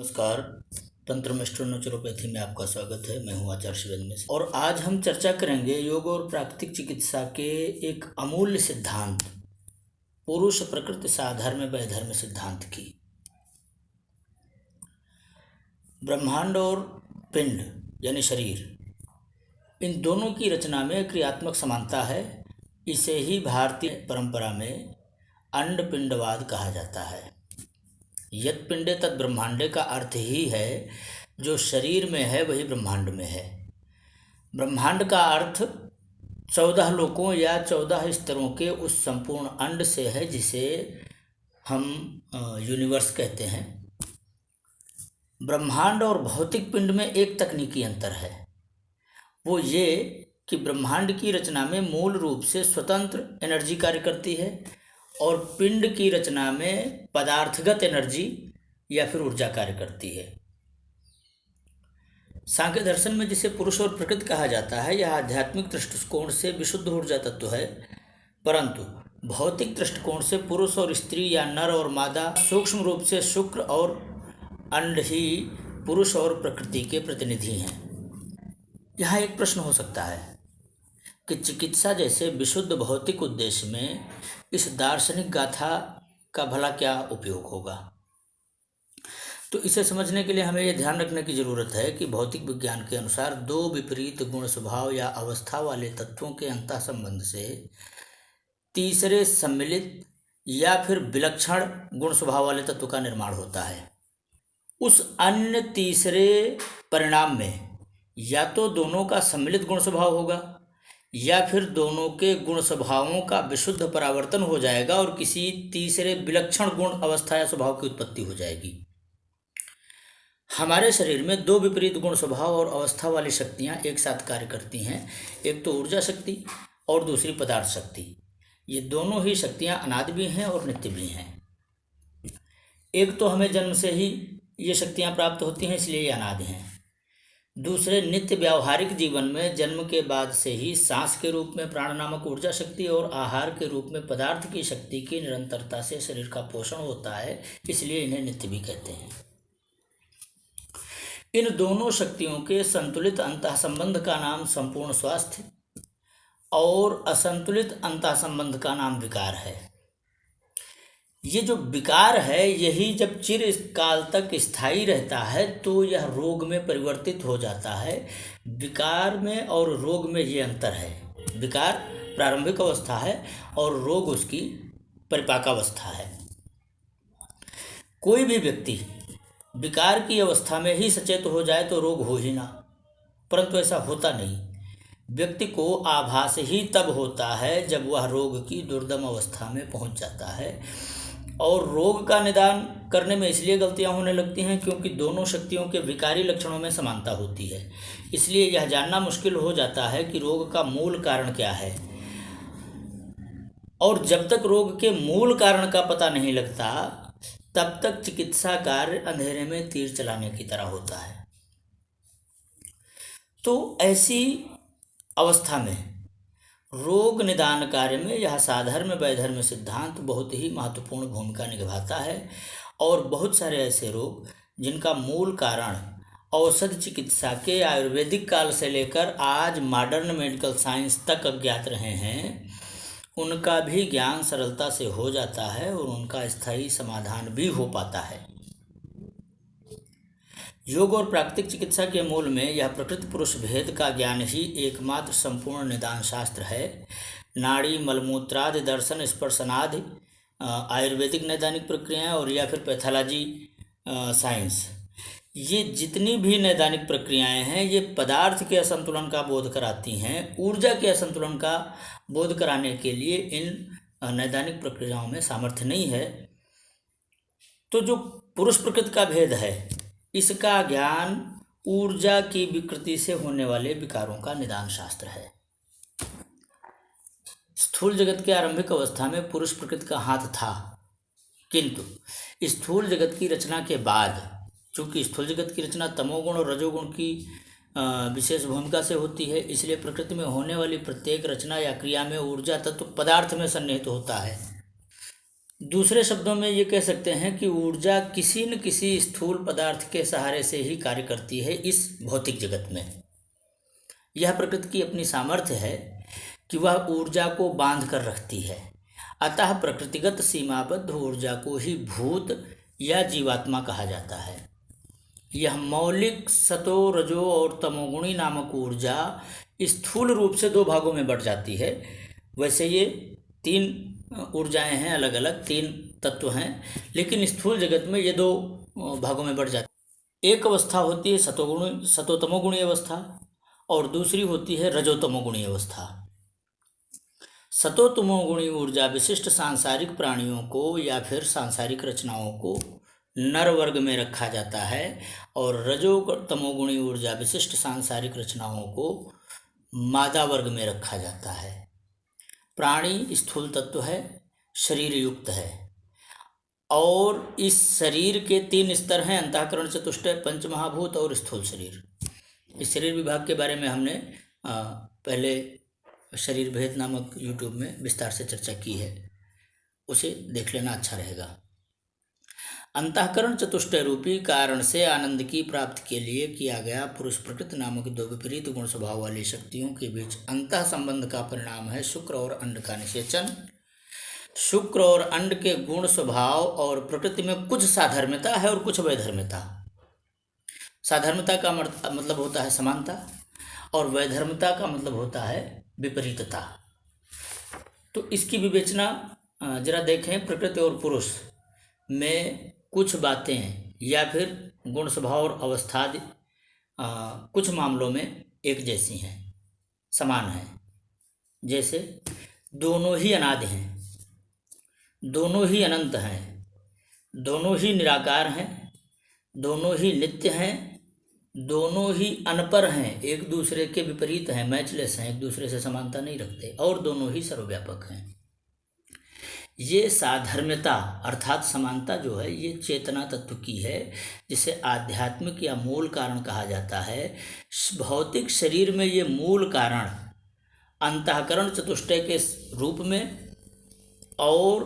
नमस्कार। तंत्र mister naturopathy में आपका स्वागत है। मैं हूं आचार्य शिवेंद्र मिश्र और आज हम चर्चा करेंगे योग और प्राकृतिक चिकित्सा के एक अमूल्य सिद्धांत पुरुष प्रकृति साधर्म वैधर्म सिद्धांत की। ब्रह्मांड और पिंड यानी शरीर, इन दोनों की रचना में क्रियात्मक समानता है। इसे ही भारतीय परंपरा में अंड पिंडवाद कहा जाता है। यत् पिंडे तत् ब्रह्मांडे का अर्थ ही है जो शरीर में है वही ब्रह्मांड में है। ब्रह्मांड का अर्थ 14 लोकों या 14 स्तरों के उस संपूर्ण अंड से है जिसे हम यूनिवर्स कहते हैं। ब्रह्मांड और भौतिक पिंड में एक तकनीकी अंतर है, वो ये कि ब्रह्मांड की रचना में मूल रूप से स्वतंत्र एनर्जी कार्य करती है और पिंड की रचना में पदार्थगत एनर्जी या फिर ऊर्जा कार्य करती है। सांख्य दर्शन में जिसे पुरुष और प्रकृति कहा जाता है, यह आध्यात्मिक दृष्टिकोण से विशुद्ध ऊर्जा तत्व है, परंतु भौतिक दृष्टिकोण से पुरुष और स्त्री या नर और मादा सूक्ष्म रूप से शुक्र और अंड ही पुरुष और प्रकृति के प्रतिनिधि हैं। यहाँ एक प्रश्न हो सकता है कि चिकित्सा जैसे विशुद्ध भौतिक उद्देश्य में इस दार्शनिक गाथा का भला क्या उपयोग होगा। तो इसे समझने के लिए हमें यह ध्यान रखने की ज़रूरत है कि भौतिक विज्ञान के अनुसार दो विपरीत गुण स्वभाव या अवस्था वाले तत्वों के अंतः संबंध से तीसरे सम्मिलित या फिर विलक्षण गुण स्वभाव वाले तत्व का निर्माण होता है। उस अन्य तीसरे परिणाम में या तो दोनों का सम्मिलित गुण स्वभाव होगा या फिर दोनों के गुण स्वभावों का विशुद्ध परावर्तन हो जाएगा और किसी तीसरे विलक्षण गुण अवस्था या स्वभाव की उत्पत्ति हो जाएगी। हमारे शरीर में दो विपरीत गुण स्वभाव और अवस्था वाली शक्तियां एक साथ कार्य करती हैं, एक तो ऊर्जा शक्ति और दूसरी पदार्थ शक्ति। ये दोनों ही शक्तियां अनादि भी हैं और नित्य भी हैं। एक तो हमें जन्म से ही ये शक्तियां प्राप्त होती हैं, इसलिए ये अनादि हैं। दूसरे नित्य व्यावहारिक जीवन में जन्म के बाद से ही सांस के रूप में प्राण नामक ऊर्जा शक्ति और आहार के रूप में पदार्थ की शक्ति की निरंतरता से शरीर का पोषण होता है, इसलिए इन्हें नित्य भी कहते हैं। इन दोनों शक्तियों के संतुलित अंतः संबंध का नाम संपूर्ण स्वास्थ्य और असंतुलित अंतः संबंध का नाम विकार है। ये जो विकार है यही जब चिर काल तक स्थायी रहता है तो यह रोग में परिवर्तित हो जाता है। विकार में और रोग में ये अंतर है। विकार प्रारंभिक अवस्था है और रोग उसकी परिपाकावस्था है। कोई भी व्यक्ति विकार की अवस्था में ही सचेत हो जाए तो रोग हो ही ना, परंतु ऐसा होता नहीं। व्यक्ति को आभास ही तब होता है जब वह रोग की दुर्दम अवस्था में पहुंच जाता है और रोग का निदान करने में इसलिए गलतियां होने लगती हैं क्योंकि दोनों शक्तियों के विकारी लक्षणों में समानता होती है। इसलिए यह जानना मुश्किल हो जाता है कि रोग का मूल कारण क्या है, और जब तक रोग के मूल कारण का पता नहीं लगता तब तक चिकित्सा कार्य अंधेरे में तीर चलाने की तरह होता है। तो ऐसी अवस्था में रोग निदान कार्य में यह साधर्म वैधर्म सिद्धांत बहुत ही महत्वपूर्ण भूमिका निभाता है और बहुत सारे ऐसे रोग जिनका मूल कारण औषध चिकित्सा के आयुर्वेदिक काल से लेकर आज मॉडर्न मेडिकल साइंस तक अज्ञात रहे हैं, उनका भी ज्ञान सरलता से हो जाता है और उनका स्थायी समाधान भी हो पाता है। योग और प्राकृतिक चिकित्सा के मूल में यह प्रकृति पुरुष भेद का ज्ञान ही एकमात्र संपूर्ण निदान शास्त्र है। नाड़ी मलमूत्रादि दर्शन स्पर्शनादि आयुर्वेदिक नैदानिक प्रक्रियाएं और या फिर पैथोलॉजी साइंस, ये जितनी भी नैदानिक प्रक्रियाएं हैं ये पदार्थ के असंतुलन का बोध कराती हैं। ऊर्जा के असंतुलन का बोध कराने के लिए इन नैदानिक प्रक्रियाओं में सामर्थ्य नहीं है। तो जो पुरुष प्रकृति का भेद है इसका ज्ञान ऊर्जा की विकृति से होने वाले विकारों का निदान शास्त्र है। स्थूल जगत के आरंभिक अवस्था में पुरुष प्रकृति का हाथ था, किंतु स्थूल जगत की रचना के बाद, चूंकि स्थूल जगत की रचना तमोगुण और रजोगुण की विशेष भूमिका से होती है, इसलिए प्रकृति में होने वाली प्रत्येक रचना या क्रिया में ऊर्जा तत्व पदार्थ में सन्निहित होता है। दूसरे शब्दों में ये कह सकते हैं कि ऊर्जा किसी न किसी स्थूल पदार्थ के सहारे से ही कार्य करती है इस भौतिक जगत में। यह प्रकृति की अपनी सामर्थ्य है कि वह ऊर्जा को बांध कर रखती है। अतः प्रकृतिगत सीमाबद्ध ऊर्जा को ही भूत या जीवात्मा कहा जाता है। यह मौलिक सतो रजो और तमोगुणी नामक ऊर्जा स्थूल रूप से दो भागों में बट जाती है। वैसे ये तीन ऊर्जाएं हैं, अलग अलग तीन तत्व हैं, लेकिन स्थूल जगत में ये दो भागों में बट जाती है। एक अवस्था होती है सतोतमोगुणी अवस्था और दूसरी होती है रजोतमोगुणी अवस्था। सतोतमोगुणी ऊर्जा विशिष्ट सांसारिक प्राणियों को या फिर सांसारिक रचनाओं को नर वर्ग में रखा जाता है और रजोतमोगुणी ऊर्जा विशिष्ट सांसारिक रचनाओं को मादा वर्ग में रखा जाता है। प्राणी स्थूल तत्व है, शरीर युक्त है और इस शरीर के तीन स्तर हैं, अंतःकरण, चतुष्टय, पंचमहाभूत और स्थूल शरीर। इस शरीर विभाग के बारे में हमने पहले शरीर भेद नामक यूट्यूब में विस्तार से चर्चा की है, उसे देख लेना अच्छा रहेगा। अंतःकरण चतुष्टय रूपी कारण से आनंद की प्राप्ति के लिए किया गया पुरुष प्रकृति नामक दो विपरीत गुण स्वभाव वाली शक्तियों के बीच अंतः संबंध का परिणाम है शुक्र और अंड का निषेचन। शुक्र और अंड के गुण स्वभाव और प्रकृति में कुछ साधर्म्यता है और कुछ वैधर्म्यता। साधर्म्यता का मतलब होता है समानता और वैधर्म्यता का मतलब होता है विपरीतता। तो इसकी विवेचना जरा देखें। प्रकृति और पुरुष में कुछ बातें या फिर गुण स्वभाव और अवस्था कुछ मामलों में एक जैसी हैं, समान हैं। जैसे दोनों ही अनादि हैं, दोनों ही अनंत हैं, दोनों ही निराकार हैं, दोनों ही नित्य हैं, दोनों ही अनपर हैं, एक दूसरे के विपरीत हैं, मैचलेस हैं, एक दूसरे से समानता नहीं रखते और दोनों ही सर्वव्यापक हैं। ये साधर्म्यता अर्थात समानता जो है ये चेतना तत्व की है, जिसे आध्यात्मिक या मूल कारण कहा जाता है। भौतिक शरीर में ये मूल कारण अंतःकरण चतुष्टय के रूप में और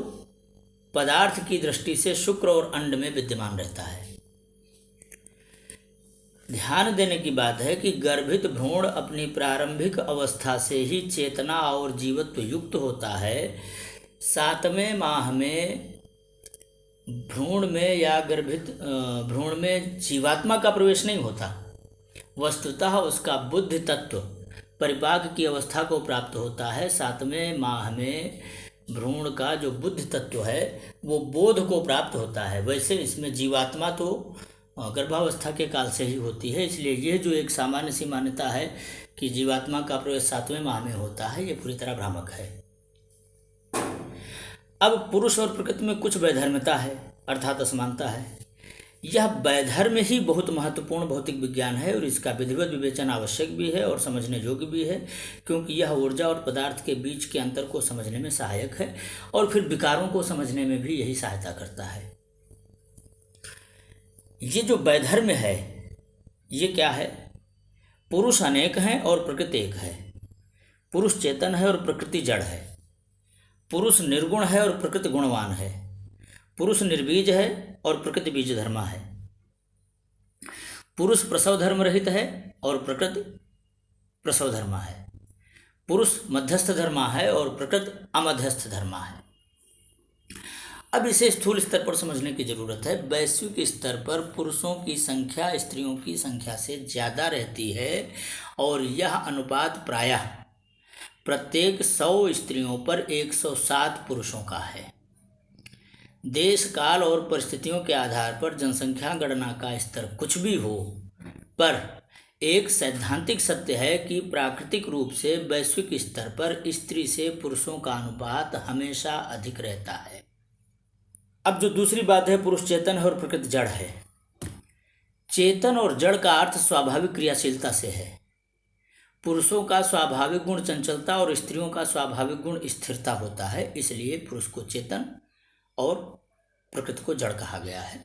पदार्थ की दृष्टि से शुक्र और अंड में विद्यमान रहता है। ध्यान देने की बात है कि गर्भित भ्रूण अपनी प्रारंभिक अवस्था से ही चेतना और जीवत्व युक्त होता है। 7वें माह में भ्रूण में या गर्भित भ्रूण में जीवात्मा का प्रवेश नहीं होता। वस्तुतः उसका बुद्धि तत्व परिपाक की अवस्था को प्राप्त होता है। 7वें माह में भ्रूण का जो बुद्धि तत्व है वो बोध को प्राप्त होता है। वैसे इसमें जीवात्मा तो गर्भावस्था के काल से ही होती है, इसलिए यह जो एक सामान्य सी मान्यता है कि जीवात्मा का प्रवेश 7वें माह में होता है, ये पूरी तरह भ्रामक है। अब पुरुष और प्रकृति में कुछ वैधर्म्यता है अर्थात असमानता है। यह वैधर्म्य ही बहुत महत्वपूर्ण भौतिक विज्ञान है और इसका विधिवत विवेचन आवश्यक भी है और समझने योग्य भी है, क्योंकि यह ऊर्जा और पदार्थ के बीच के अंतर को समझने में सहायक है और फिर विकारों को समझने में भी यही सहायता करता है। ये जो वैधर्म्य है ये क्या है? पुरुष अनेक हैं और प्रकृति एक है। पुरुष चेतन है और प्रकृति जड़ है। पुरुष निर्गुण है और प्रकृति गुणवान है। पुरुष निर्बीज है और प्रकृति बीज धर्मा है। पुरुष प्रसव धर्म रहित है और प्रकृति प्रसव धर्मा है। पुरुष मध्यस्थ धर्मा है और प्रकृति अमध्यस्थ धर्मा है। अब इसे स्थूल स्तर पर समझने की जरूरत है। वैश्विक स्तर पर पुरुषों की संख्या स्त्रियों की संख्या से ज़्यादा रहती है और यह अनुपात प्रायः प्रत्येक 100 स्त्रियों पर 107 पुरुषों का है। देश काल और परिस्थितियों के आधार पर जनसंख्या गणना का स्तर कुछ भी हो, पर एक सैद्धांतिक सत्य है कि प्राकृतिक रूप से वैश्विक स्तर पर स्त्री से पुरुषों का अनुपात हमेशा अधिक रहता है। अब जो दूसरी बात है, पुरुष चेतन है और प्रकृति जड़ है। चेतन और जड़ का अर्थ स्वाभाविक क्रियाशीलता से है। पुरुषों का स्वाभाविक गुण चंचलता और स्त्रियों का स्वाभाविक गुण स्थिरता होता है, इसलिए पुरुष को चेतन और प्रकृति को जड़ कहा गया है।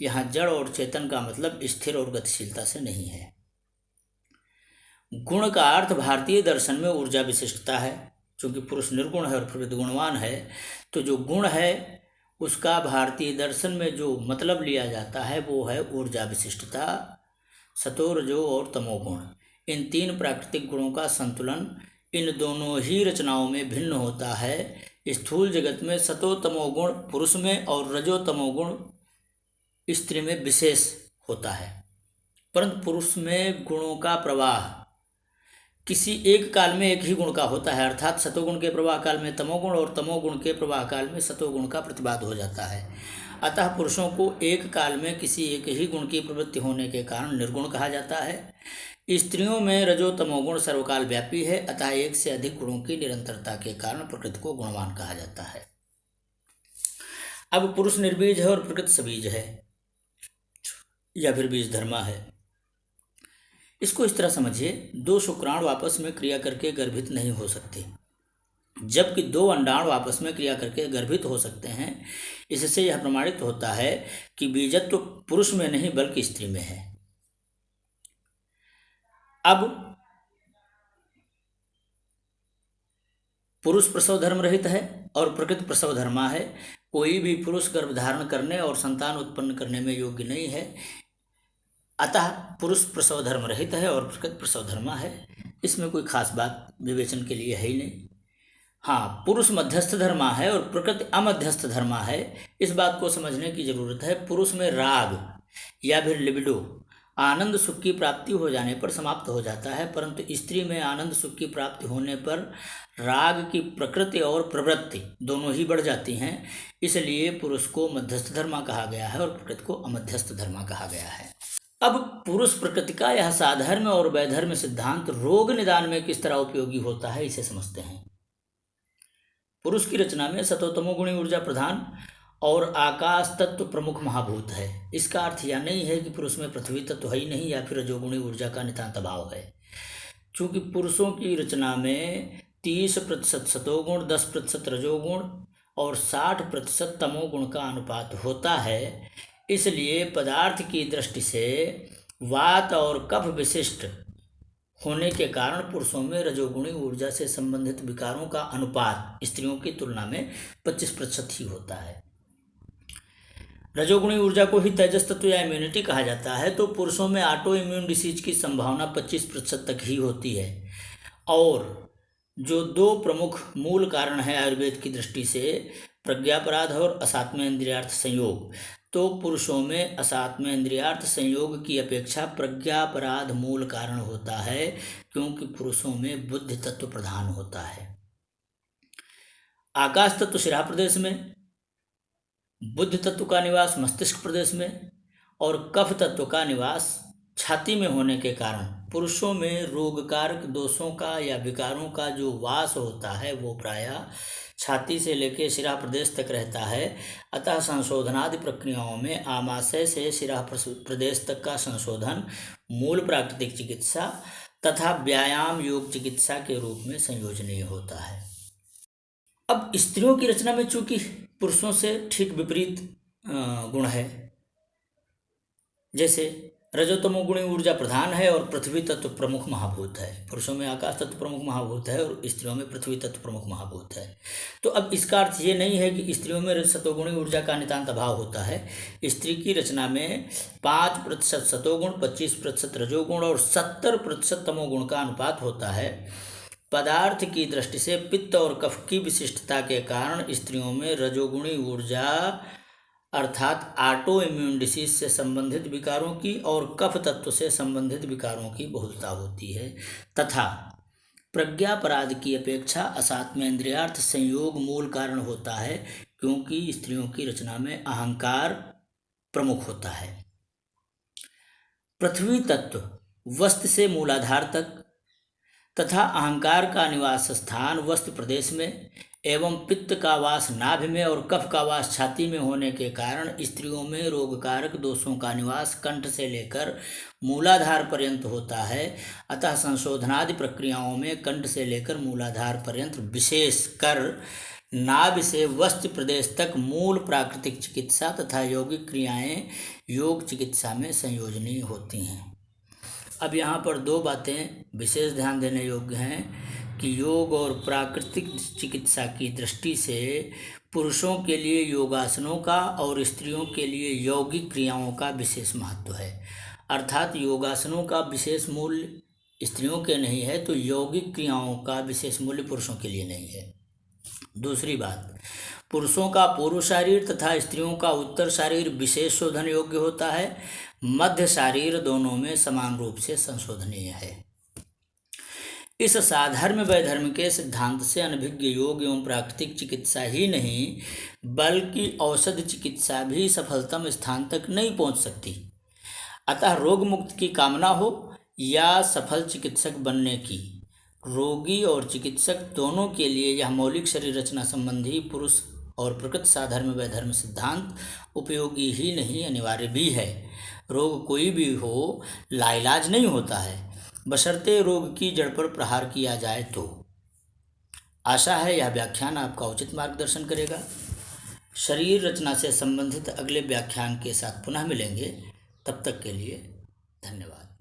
यहाँ जड़ और चेतन का मतलब स्थिर और गतिशीलता से नहीं है। गुण का अर्थ भारतीय दर्शन में ऊर्जा विशिष्टता है। चूँकि पुरुष निर्गुण है और प्रकृति गुणवान है, तो जो गुण है उसका भारतीय दर्शन में जो मतलब लिया जाता है वो है ऊर्जा विशिष्टता, सतो, रजो और तमोगुण। इन तीन प्राकृतिक गुणों का संतुलन इन दोनों ही रचनाओं में भिन्न होता है। स्थूल जगत में सतो तमोगुण पुरुष में और रजो तमोगुण स्त्री में विशेष होता है, परंतु पुरुष में गुणों का प्रवाह किसी एक काल में एक ही गुण का होता है, अर्थात सतोगुण के प्रवाह काल में तमोगुण और तमोगुण के प्रवाह काल में सतोगुण का प्रतिपाद हो जाता है। अतः पुरुषों को एक काल में किसी एक ही गुण की प्रवृत्ति होने के कारण निर्गुण कहा जाता है। स्त्रियों में रजो तमोगुण सर्वकाल व्यापी है, अतः एक से अधिक गुणों की निरंतरता के कारण प्रकृति को गुणवान कहा जाता है। अब पुरुष निर्बीज है और प्रकृति सबीज है या फिर बीज धर्मा है। इसको इस तरह समझिए, दो शुक्राणु आपस में क्रिया करके गर्भित नहीं हो सकते, जबकि दो अंडाणु आपस में क्रिया करके गर्भित हो सकते हैं। इससे यह प्रमाणित होता है कि बीजत्व पुरुष में नहीं बल्कि स्त्री में है। अब पुरुष प्रसव धर्म रहित है और प्रकृति प्रसव धर्मा है। कोई भी पुरुष गर्भ धारण करने और संतान उत्पन्न करने में योग्य नहीं है, अतः पुरुष प्रसव धर्म रहित है और प्रकृति प्रसव धर्मा है। इसमें कोई खास बात विवेचन के लिए है ही नहीं। हाँ, पुरुष मध्यस्थ धर्मा है और प्रकृति अमध्यस्थ धर्मा है। इस बात को समझने की जरूरत है। पुरुष में राग या फिर लिबिडो आनंद सुख की प्राप्ति हो जाने पर समाप्त हो जाता है, परंतु स्त्री में आनंद सुख की प्राप्ति होने पर राग की प्रकृति और प्रवृत्ति दोनों ही बढ़ जाती हैं। इसलिए पुरुष को मध्यस्थ धर्मा कहा गया है और प्रकृति को अमध्यस्थ धर्मा कहा गया है। अब पुरुष प्रकृति का यह साधर्म और वैधर्म सिद्धांत रोग निदान में किस तरह उपयोगी होता है, इसे समझते हैं। पुरुष की रचना में सतोतमोगुणी ऊर्जा प्रधान और आकाश तत्व प्रमुख महाभूत है। इसका अर्थ यह नहीं है कि पुरुष में पृथ्वी तत्व है ही नहीं या फिर रजोगुणी ऊर्जा का नितांत अभाव है। चूंकि पुरुषों की रचना में 30% सतोगुण, 10% रजोगुण और 60% तमोगुण का अनुपात होता है, इसलिए पदार्थ की दृष्टि से वात और कफ विशिष्ट होने के कारण पुरुषों में रजोगुणी ऊर्जा से संबंधित विकारों का अनुपात स्त्रियों की तुलना में 25% ही होता है। रजोगुणी ऊर्जा को ही तेजस तत्व या इम्यूनिटी कहा जाता है, तो पुरुषों में ऑटो इम्यून डिसीज की संभावना 25% तक ही होती है। और जो दो प्रमुख मूल कारण है आयुर्वेद की दृष्टि से, प्रज्ञापराध और असात्म इंद्रियार्थ संयोग, तो पुरुषों में असात्म इंद्रियार्थ संयोग की अपेक्षा प्रज्ञापराध मूल कारण होता है, क्योंकि पुरुषों में बुद्धि तत्व प्रधान होता है। आकाश तत्व शिरा प्रदेश में, बुद्धि तत्व का निवास मस्तिष्क प्रदेश में और कफ तत्व का निवास छाती में होने के कारण पुरुषों में रोगकारक दोषों का या विकारों का जो वास होता है वो प्रायः छाती से लेकर शिरा प्रदेश तक रहता है। अतः संशोधनादि प्रक्रियाओं में आमाशय से शिरा प्रदेश तक का संशोधन मूल प्राकृतिक चिकित्सा तथा व्यायाम योग चिकित्सा के रूप में संयोजनीय होता है। अब स्त्रियों की रचना में चूंकि पुरुषों से ठीक विपरीत गुण है, जैसे रजोतमो गुणी ऊर्जा प्रधान है और पृथ्वी तत्व प्रमुख महाभूत है। पुरुषों में आकाश तत्व प्रमुख महाभूत है और स्त्रियों में पृथ्वी तत्व प्रमुख महाभूत है। तो अब इसका अर्थ ये नहीं है कि स्त्रियों में सतोगुणी ऊर्जा का नितांत अभाव होता है। स्त्री की रचना में 5% सतोगुण, 25% रजोगुण और 70% तमोगुण का अनुपात होता है। पदार्थ की दृष्टि से पित्त और कफ की विशिष्टता के कारण स्त्रियों में रजोगुणी ऊर्जा अर्थात ऑटो इम्यून डिसीज से संबंधित विकारों की और कफ तत्व से संबंधित विकारों की बहुलता होती है, तथा प्रज्ञापराध की अपेक्षा असात्म इंद्रियार्थ संयोग मूल कारण होता है, क्योंकि स्त्रियों की रचना में अहंकार प्रमुख होता है। पृथ्वी तत्व वस्त से मूलाधार तक तथा अहंकार का निवास स्थान वस्त प्रदेश में एवं पित्त का वास नाभि में और कफ का वास छाती में होने के कारण स्त्रियों में रोगकारक दोषों का निवास कंठ से लेकर मूलाधार पर्यंत होता है। अतः संशोधनादि प्रक्रियाओं में कंठ से लेकर मूलाधार पर्यंत, विशेष कर नाभि से वस्त प्रदेश तक मूल प्राकृतिक चिकित्सा तथा यौगिक क्रियाएं योग चिकित्सा में संयोजनीय होती हैं। अब यहाँ पर दो बातें विशेष ध्यान देने योग्य हैं कि योग और प्राकृतिक चिकित्सा की दृष्टि से पुरुषों के लिए योगासनों का और स्त्रियों के लिए यौगिक क्रियाओं का विशेष महत्व है। अर्थात योगासनों का विशेष मूल्य स्त्रियों के नहीं है तो यौगिक क्रियाओं का विशेष मूल्य पुरुषों के लिए नहीं है। दूसरी बात, पुरुषों का पूर्व शारीर तथा स्त्रियों का उत्तर शारीर विशेष शोधन योग्य होता है। मध्य शारीर दोनों में समान रूप से संशोधनीय है। इस साधर्म वैधर्म के सिद्धांत से अनभिज्ञ योग एवं प्राकृतिक चिकित्सा ही नहीं बल्कि औषध चिकित्सा भी सफलतम स्थान तक नहीं पहुंच सकती। अतः रोग मुक्त की कामना हो या सफल चिकित्सक बनने की, रोगी और चिकित्सक दोनों के लिए यह मौलिक शरीर रचना संबंधी पुरुष और प्रकृति साधर्म वैधर्म सिद्धांत उपयोगी ही नहीं अनिवार्य भी है। रोग कोई भी हो लाइलाज नहीं होता है, बशर्ते रोग की जड़ पर प्रहार किया जाए तो। आशा है यह व्याख्यान आपका उचित मार्गदर्शन करेगा। शरीर रचना से संबंधित अगले व्याख्यान के साथ पुनः मिलेंगे। तब तक के लिए धन्यवाद।